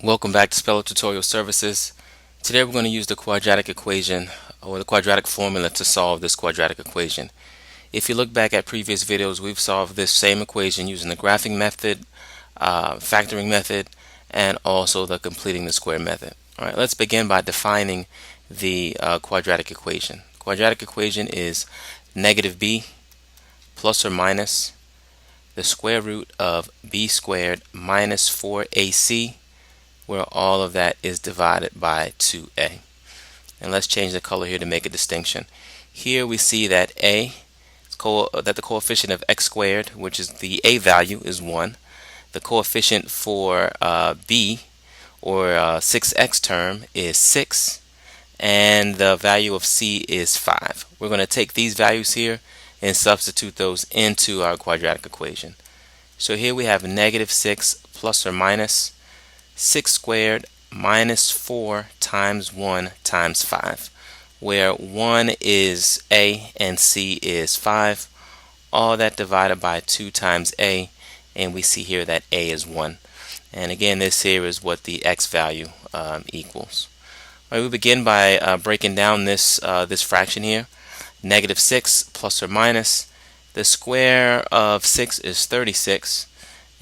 Welcome back to Speller Tutorial Services. Today we're going to use the quadratic equation or the quadratic formula to solve this quadratic equation. If you look back at previous videos, we've solved this same equation using the graphing method, factoring method, and also the completing the square method. Alright, let's begin by defining the quadratic equation. Quadratic equation is negative b plus or minus the square root of b squared minus 4ac, where all of that is divided by 2a. And let's change the color here to make a distinction. Here we see that that the coefficient of x squared, which is the a value, is 1. The coefficient for b, or 6x term, is 6. And the value of c is 5. We're going to take these values here and substitute those into our quadratic equation. So here we have negative 6 plus or minus 6 squared minus 4 times 1 times 5, where 1 is a and c is 5. All that divided by 2 times a, and we see here that a is 1. And again, this here is what the x value equals. All right, we begin by breaking down this fraction here. Negative 6 plus or minus the square of 6 is 36.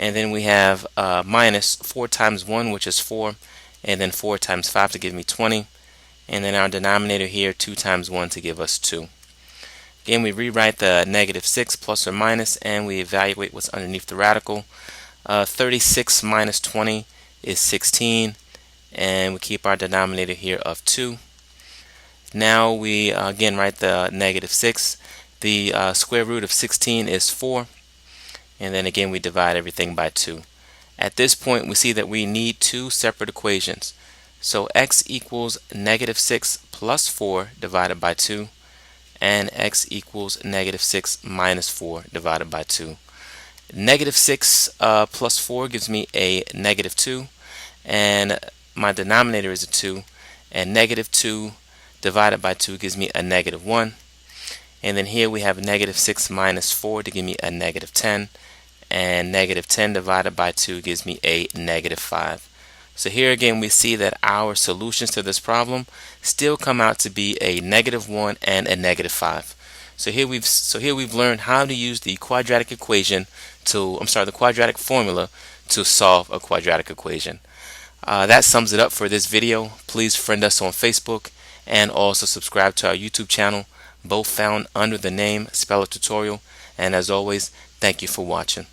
And then we have minus 4 times 1, which is 4, and then 4 times 5 to give me 20. And then our denominator here, 2 times 1 to give us 2. Again, we rewrite the negative 6 plus or minus, and we evaluate what's underneath the radical. 36 minus 20 is 16, and we keep our denominator here of 2. Now we again write the negative 6. The square root of 16 is 4. And then again we divide everything by 2. At this point we see that we need two separate equations. So x equals negative 6 plus 4 divided by 2, and x equals negative 6 minus 4 divided by 2. Negative 6 plus 4 gives me a negative 2, and my denominator is a 2, and negative 2 divided by 2 gives me a negative 1. And then here we have negative 6 minus 4 to give me a negative 10. And negative 10 divided by 2 gives me a negative 5. So here again we see that our solutions to this problem still come out to be a negative 1 and a negative 5. So here we've learned how to use the quadratic equation the quadratic formula to solve a quadratic equation. That sums it up for this video. Please friend us on Facebook and also subscribe to our YouTube channel, both found under the name Speller Tutorial. And as always, thank you for watching.